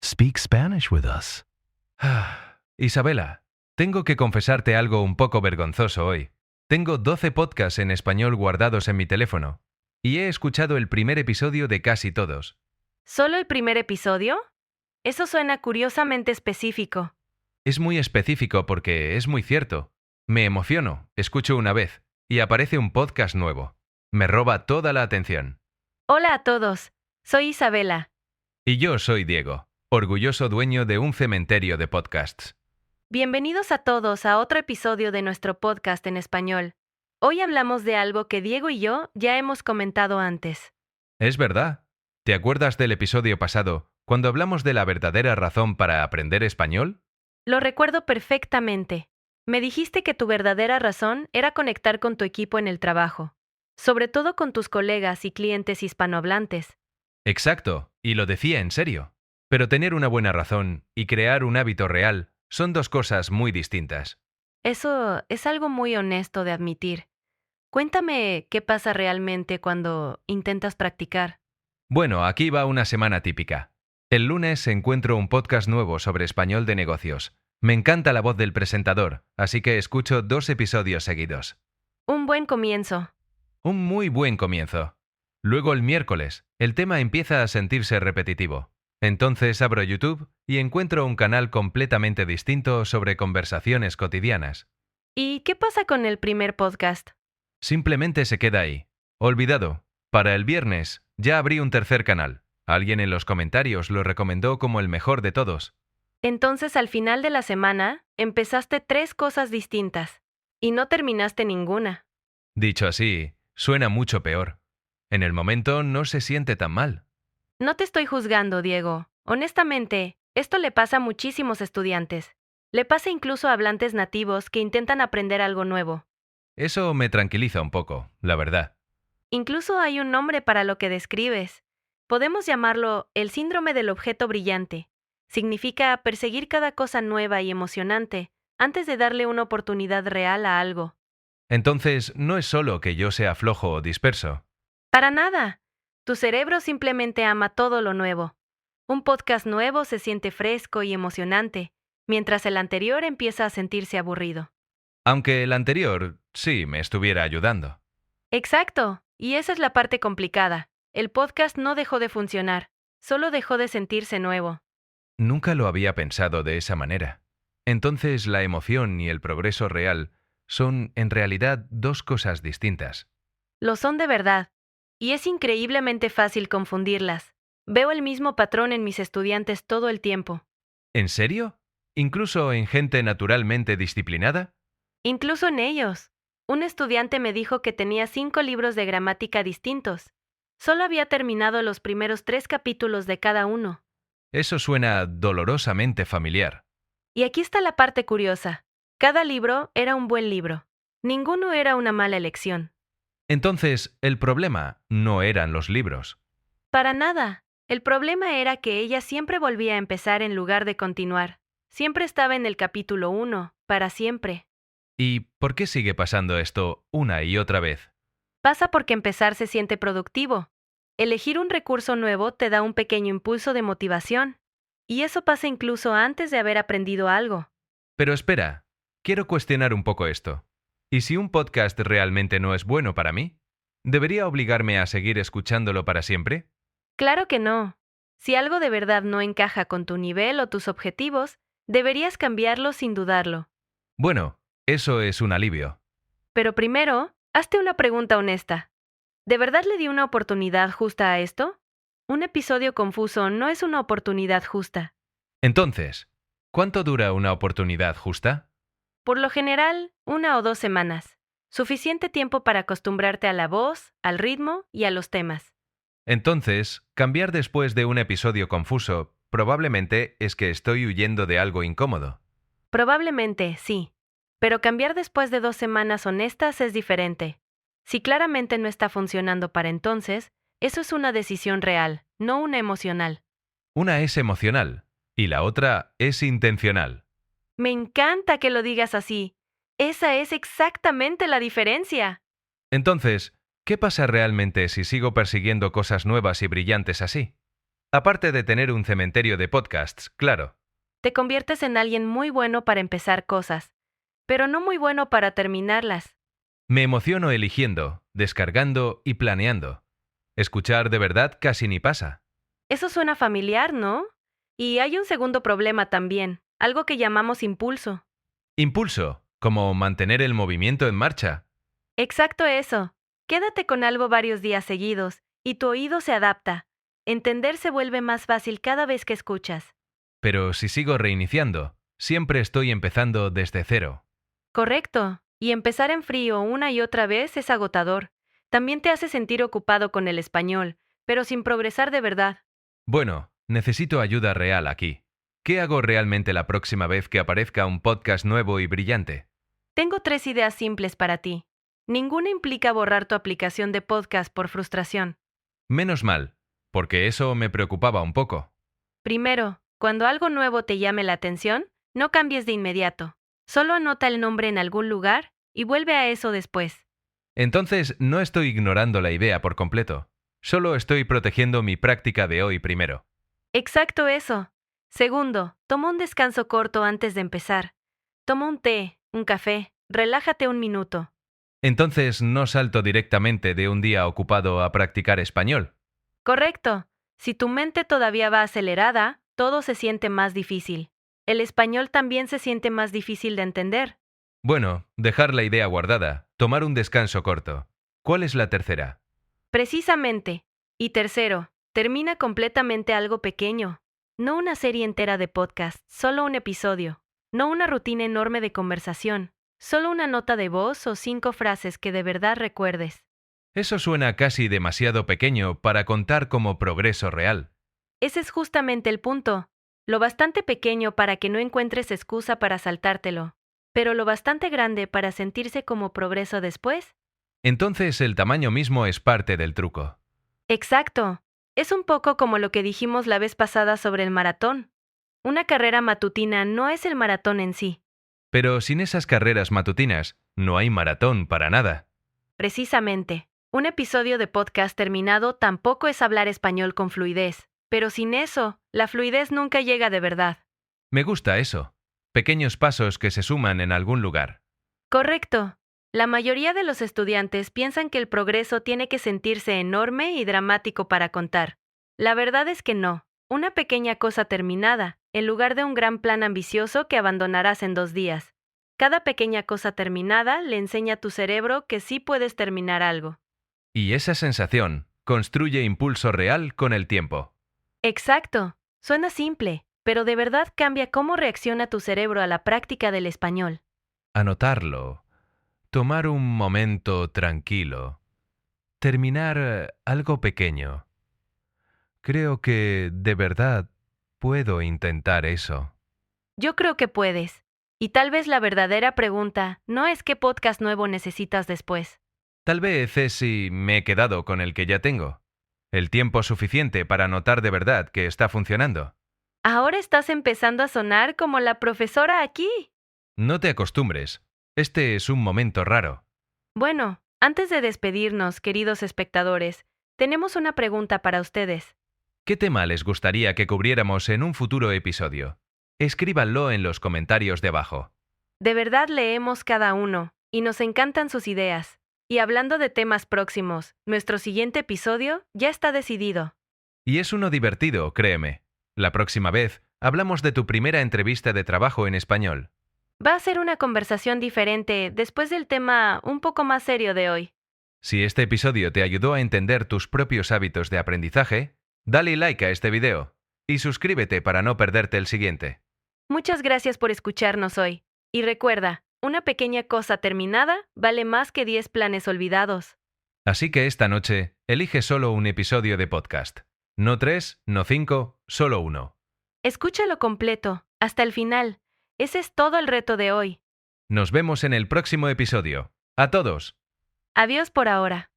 Speak Spanish with us. Isabela, tengo que confesarte algo un poco vergonzoso hoy. Tengo 12 podcasts en español guardados en mi teléfono y he escuchado el primer episodio de casi todos. ¿Solo el primer episodio? Eso suena curiosamente específico. Es muy específico porque es muy cierto. Me emociono, escucho una vez y aparece un podcast nuevo. Me roba toda la atención. Hola a todos, soy Isabela. Y yo soy Diego, orgulloso dueño de un cementerio de podcasts. Bienvenidos a todos a otro episodio de nuestro podcast en español. Hoy hablamos de algo que Diego y yo ya hemos comentado antes. Es verdad. ¿Te acuerdas del episodio pasado, cuando hablamos de la verdadera razón para aprender español? Lo recuerdo perfectamente. Me dijiste que tu verdadera razón era conectar con tu equipo en el trabajo, sobre todo con tus colegas y clientes hispanohablantes. Exacto, y lo decía en serio. Pero tener una buena razón y crear un hábito real son dos cosas muy distintas. Eso es algo muy honesto de admitir. Cuéntame qué pasa realmente cuando intentas practicar. Bueno, aquí va una semana típica. El lunes encuentro un podcast nuevo sobre español de negocios. Me encanta la voz del presentador, así que escucho 2 episodios seguidos. Un buen comienzo. Un muy buen comienzo. Luego el miércoles, el tema empieza a sentirse repetitivo. Entonces abro YouTube y encuentro un canal completamente distinto sobre conversaciones cotidianas. ¿Y qué pasa con el primer podcast? Simplemente se queda ahí. Olvidado. Para el viernes, ya abrí un tercer canal. Alguien en los comentarios lo recomendó como el mejor de todos. Entonces al final de la semana, empezaste 3 cosas distintas. Y no terminaste ninguna. Dicho así, suena mucho peor. En el momento no se siente tan mal. No te estoy juzgando, Diego. Honestamente, esto le pasa a muchísimos estudiantes. Le pasa incluso a hablantes nativos que intentan aprender algo nuevo. Eso me tranquiliza un poco, la verdad. Incluso hay un nombre para lo que describes. Podemos llamarlo el síndrome del objeto brillante. Significa perseguir cada cosa nueva y emocionante antes de darle una oportunidad real a algo. Entonces, no es solo que yo sea flojo o disperso. Para nada. Tu cerebro simplemente ama todo lo nuevo. Un podcast nuevo se siente fresco y emocionante, mientras el anterior empieza a sentirse aburrido. Aunque el anterior sí me estuviera ayudando. Exacto, y esa es la parte complicada. El podcast no dejó de funcionar, solo dejó de sentirse nuevo. Nunca lo había pensado de esa manera. Entonces, la emoción y el progreso real son, en realidad, dos cosas distintas. Lo son de verdad, y es increíblemente fácil confundirlas. Veo el mismo patrón en mis estudiantes todo el tiempo. ¿En serio? ¿Incluso en gente naturalmente disciplinada? Incluso en ellos. Un estudiante me dijo que tenía 5 libros de gramática distintos. Solo había terminado los primeros 3 capítulos de cada uno. Eso suena dolorosamente familiar. Y aquí está la parte curiosa. Cada libro era un buen libro. Ninguno era una mala elección. Entonces, el problema no eran los libros. Para nada. El problema era que ella siempre volvía a empezar en lugar de continuar. Siempre estaba en el capítulo 1, para siempre. ¿Y por qué sigue pasando esto una y otra vez? Pasa porque empezar se siente productivo. Elegir un recurso nuevo te da un pequeño impulso de motivación. Y eso pasa incluso antes de haber aprendido algo. Pero espera, quiero cuestionar un poco esto. ¿Y si un podcast realmente no es bueno para mí? ¿Debería obligarme a seguir escuchándolo para siempre? Claro que no. Si algo de verdad no encaja con tu nivel o tus objetivos, deberías cambiarlo sin dudarlo. Bueno, eso es un alivio. Pero primero, hazte una pregunta honesta. ¿De verdad le di una oportunidad justa a esto? Un episodio confuso no es una oportunidad justa. Entonces, ¿cuánto dura una oportunidad justa? Por lo general, 1 o 2 semanas. Suficiente tiempo para acostumbrarte a la voz, al ritmo y a los temas. Entonces, cambiar después de un episodio confuso probablemente es que estoy huyendo de algo incómodo. Probablemente, sí. Pero cambiar después de 2 semanas honestas es diferente. Si claramente no está funcionando para entonces, eso es una decisión real, no una emocional. Una es emocional y la otra es intencional. Me encanta que lo digas así. Esa es exactamente la diferencia. Entonces, ¿qué pasa realmente si sigo persiguiendo cosas nuevas y brillantes así? Aparte de tener un cementerio de podcasts, claro. Te conviertes en alguien muy bueno para empezar cosas, pero no muy bueno para terminarlas. Me emociono eligiendo, descargando y planeando. Escuchar de verdad casi ni pasa. Eso suena familiar, ¿no? Y hay un segundo problema también, algo que llamamos impulso. Impulso, como mantener el movimiento en marcha. Exacto eso. Quédate con algo varios días seguidos, y tu oído se adapta. Entender se vuelve más fácil cada vez que escuchas. Pero si sigo reiniciando, siempre estoy empezando desde cero. Correcto. Y empezar en frío una y otra vez es agotador. También te hace sentir ocupado con el español, pero sin progresar de verdad. Bueno, necesito ayuda real aquí. ¿Qué hago realmente la próxima vez que aparezca un podcast nuevo y brillante? Tengo 3 ideas simples para ti. Ninguna implica borrar tu aplicación de podcast por frustración. Menos mal, porque eso me preocupaba un poco. Primero, cuando algo nuevo te llame la atención, no cambies de inmediato. Solo anota el nombre en algún lugar y vuelve a eso después. Entonces no estoy ignorando la idea por completo. Solo estoy protegiendo mi práctica de hoy primero. Exacto eso. Segundo, toma un descanso corto antes de empezar. Toma un té, un café, relájate un minuto. Entonces no salto directamente de un día ocupado a practicar español. Correcto. Si tu mente todavía va acelerada, todo se siente más difícil. El español también se siente más difícil de entender. Bueno, dejar la idea guardada, tomar un descanso corto. ¿Cuál es la tercera? Precisamente. Y tercero, termina completamente algo pequeño. No una serie entera de podcast, solo un episodio. No una rutina enorme de conversación, solo una nota de voz o 5 frases que de verdad recuerdes. Eso suena casi demasiado pequeño para contar como progreso real. Ese es justamente el punto. Lo bastante pequeño para que no encuentres excusa para saltártelo, pero lo bastante grande para sentirse como progreso después. Entonces el tamaño mismo es parte del truco. Exacto. Es un poco como lo que dijimos la vez pasada sobre el maratón. Una carrera matutina no es el maratón en sí. Pero sin esas carreras matutinas, no hay maratón para nada. Precisamente, un episodio de podcast terminado tampoco es hablar español con fluidez, pero sin eso, la fluidez nunca llega de verdad. Me gusta eso. Pequeños pasos que se suman en algún lugar. Correcto. La mayoría de los estudiantes piensan que el progreso tiene que sentirse enorme y dramático para contar. La verdad es que no. Una pequeña cosa terminada, en lugar de un gran plan ambicioso que abandonarás en 2 días. Cada pequeña cosa terminada le enseña a tu cerebro que sí puedes terminar algo. Y esa sensación construye impulso real con el tiempo. Exacto. Suena simple, pero de verdad cambia cómo reacciona tu cerebro a la práctica del español. Anotarlo. Tomar un momento tranquilo. Terminar algo pequeño. Creo que, de verdad, puedo intentar eso. Yo creo que puedes. Y tal vez la verdadera pregunta no es qué podcast nuevo necesitas después. Tal vez es si me he quedado con el que ya tengo. El tiempo suficiente para notar de verdad que está funcionando. Ahora estás empezando a sonar como la profesora aquí. No te acostumbres. Este es un momento raro. Bueno, antes de despedirnos, queridos espectadores, tenemos una pregunta para ustedes. ¿Qué tema les gustaría que cubriéramos en un futuro episodio? Escríbanlo en los comentarios de abajo. De verdad leemos cada uno, y nos encantan sus ideas. Y hablando de temas próximos, nuestro siguiente episodio ya está decidido. Y es uno divertido, créeme. La próxima vez hablamos de tu primera entrevista de trabajo en español. Va a ser una conversación diferente después del tema un poco más serio de hoy. Si este episodio te ayudó a entender tus propios hábitos de aprendizaje, dale like a este video y suscríbete para no perderte el siguiente. Muchas gracias por escucharnos hoy. Y recuerda, una pequeña cosa terminada vale más que 10 planes olvidados. Así que esta noche, elige solo un episodio de podcast. No 3, no 5, solo uno. Escúchalo completo, hasta el final. Ese es todo el reto de hoy. Nos vemos en el próximo episodio. ¡A todos! Adiós por ahora.